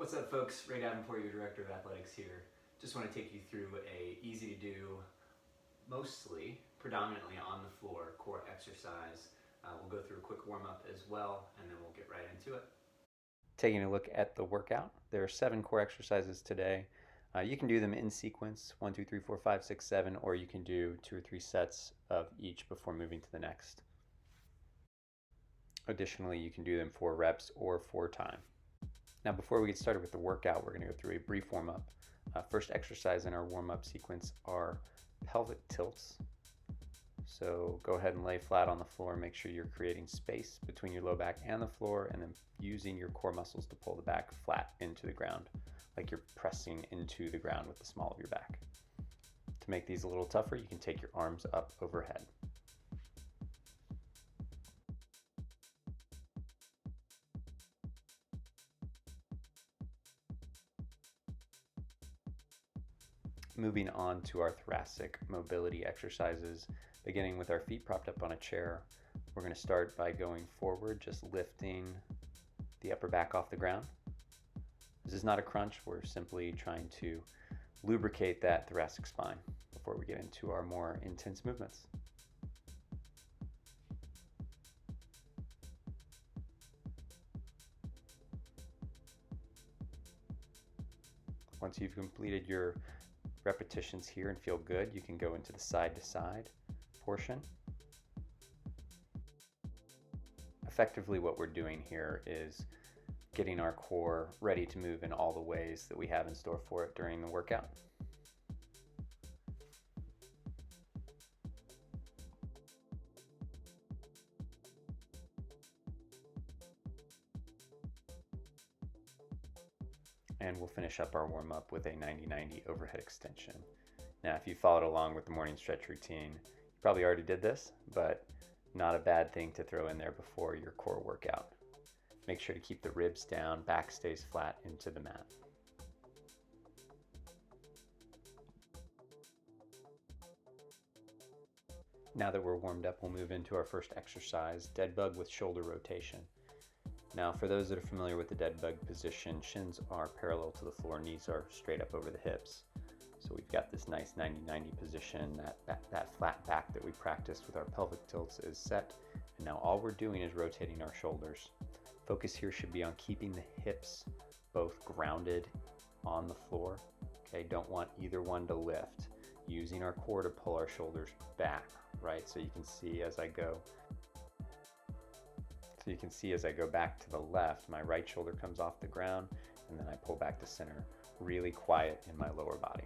What's up, folks? Ray Davenport, your Director of Athletics here. Just want to take you through a easy to do, mostly, predominantly on the floor core exercise. We'll go through a quick warm-up as well, and then we'll get right into it. Taking a look at the workout, there are 7 core exercises today. You can do them in sequence, 1, 2, 3, 4, 5, 6, 7, or you can do 2 or 3 sets of each before moving to the next. Additionally, you can do them 4 reps or 4 time. Now, before we get started with the workout, we're going to go through a brief warm-up. First exercise in our warm-up sequence are pelvic tilts. So go ahead and lay flat on the floor. Make sure you're creating space between your low back and the floor, and then using your core muscles to pull the back flat into the ground, like you're pressing into the ground with the small of your back. To make these a little tougher, you can take your arms up overhead. Moving on to our thoracic mobility exercises, beginning with our feet propped up on a chair. We're going to start by going forward, just lifting the upper back off the ground. This is not a crunch, we're simply trying to lubricate that thoracic spine before we get into our more intense movements. Once you've completed your repetitions here and feel good, you can go into the side to side portion. Effectively, what we're doing here is getting our core ready to move in all the ways that we have in store for it during the workout. And we'll finish up our warm-up with a 90-90 overhead extension. Now, if you followed along with the morning stretch routine, you probably already did this, but not a bad thing to throw in there before your core workout. Make sure to keep the ribs down, back stays flat into the mat. Now that we're warmed up, we'll move into our first exercise, Deadbug with shoulder rotation. Now, for those that are familiar with the Deadbug position, shins are parallel to the floor, knees are straight up over the hips. So we've got this nice 90-90 position. That flat back that we practiced with our pelvic tilts is set. And now all we're doing is rotating our shoulders. Focus here should be on keeping the hips both grounded on the floor. Okay, don't want either one to lift. Using our core to pull our shoulders back, right? So you can see as I go back to the left, my right shoulder comes off the ground, and then I pull back to center, really quiet in my lower body.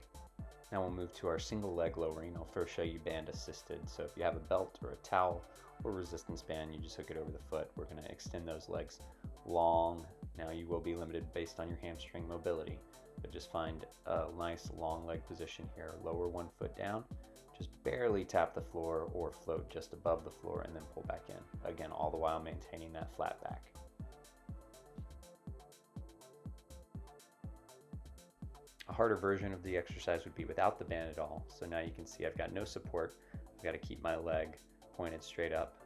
Now we'll move to our single leg lowering. I'll first show you band assisted. So if you have a belt or a towel or resistance band, you just hook it over the foot. We're going to extend those legs long. Now you will be limited based on your hamstring mobility, but just find a nice long leg position here. Lower one foot down, just barely tap the floor or float just above the floor, and then pull back in. Again, all the while maintaining that flat back. A harder version of the exercise would be without the band at all. So now you can see I've got no support. I've got to keep my leg pointed straight up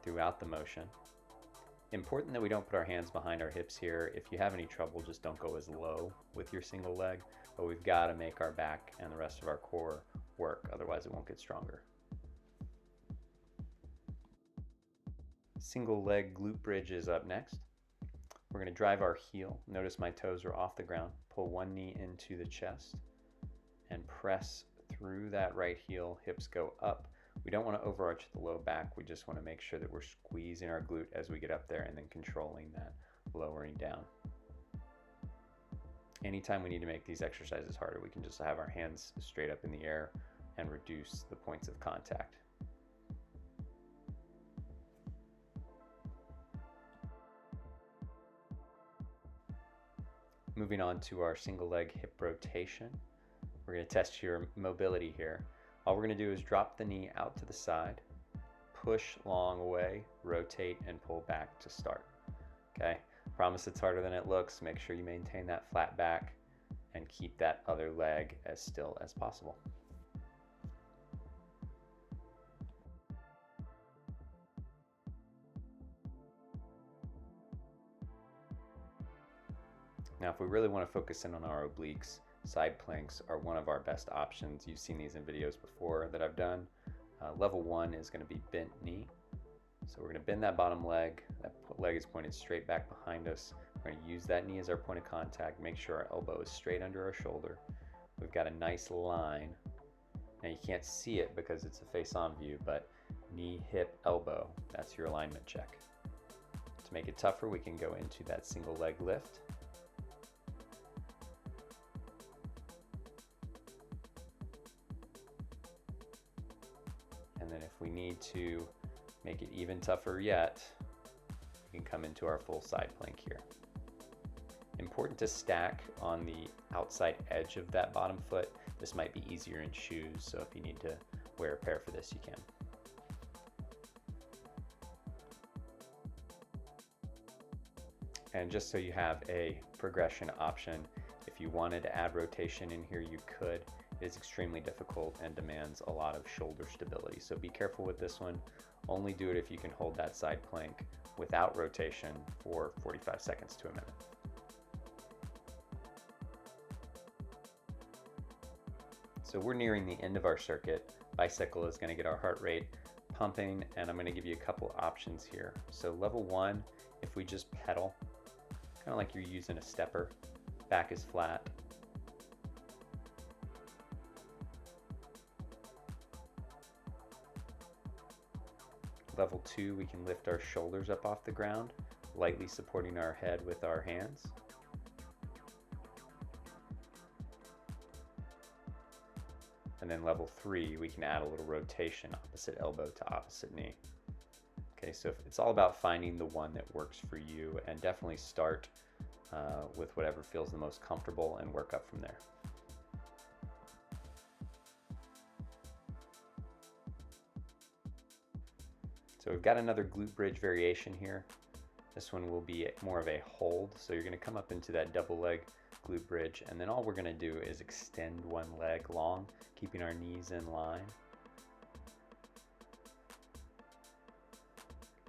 throughout the motion. Important that we don't put our hands behind our hips here. If you have any trouble, just don't go as low with your single leg, but we've got to make our back and the rest of our core work, otherwise it won't get stronger. Single leg glute bridge is up next. We're going to drive our heel. Notice my toes are off the ground. Pull one knee into the chest and press through that right heel. Hips go up. We don't want to overarch the low back. We just want to make sure that we're squeezing our glute as we get up there and then controlling that lowering down. Anytime we need to make these exercises harder, we can just have our hands straight up in the air and reduce the points of contact. Moving on to our single leg hip rotation. We're going to test your mobility here. All we're going to do is drop the knee out to the side, push long away, rotate, and pull back to start. Okay, promise it's harder than it looks. Make sure you maintain that flat back and keep that other leg as still as possible. Now, if we really want to focus in on our obliques, side planks are one of our best options. You've seen these in videos before that I've done. Level 1 is going to be bent knee. So we're going to bend that bottom leg. That leg is pointed straight back behind us. We're going to use that knee as our point of contact. Make sure our elbow is straight under our shoulder. We've got a nice line. Now you can't see it because it's a face-on view, but knee, hip, elbow, that's your alignment check. To make it tougher, we can go into that single leg lift. And then if we need to make it even tougher yet, we can come into our full side plank here. Important to stack on the outside edge of that bottom foot. This might be easier in shoes, so if you need to wear a pair for this, you can. And just so you have a progression option, if you wanted to add rotation in here, you could. It is extremely difficult and demands a lot of shoulder stability. So be careful with this one. Only do it if you can hold that side plank without rotation for 45 seconds to a minute. So we're nearing the end of our circuit. Bicycle is going to get our heart rate pumping, and I'm going to give you a couple options here. So level 1, if we just pedal, kind of like you're using a stepper, back is flat. Level 2, we can lift our shoulders up off the ground, lightly supporting our head with our hands. And then level 3, we can add a little rotation, opposite elbow to opposite knee. Okay, so it's all about finding the one that works for you, and definitely start with whatever feels the most comfortable and work up from there. So we've got another glute bridge variation here. This one will be more of a hold. So you're going to come up into that double leg glute bridge, and then all we're going to do is extend one leg long, keeping our knees in line.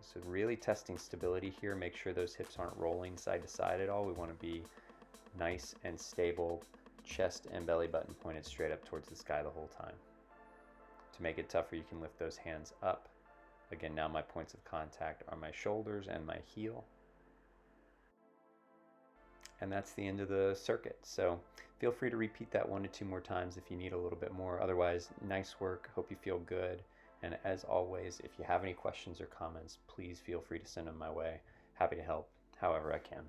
So really testing stability here. Make sure those hips aren't rolling side to side at all. We want to be nice and stable, chest and belly button pointed straight up towards the sky the whole time. To make it tougher, you can lift those hands up. Again, now my points of contact are my shoulders and my heel. And that's the end of the circuit. So feel free to repeat that 1 to 2 more times if you need a little bit more. Otherwise, nice work. Hope you feel good. And as always, if you have any questions or comments, please feel free to send them my way. Happy to help however I can.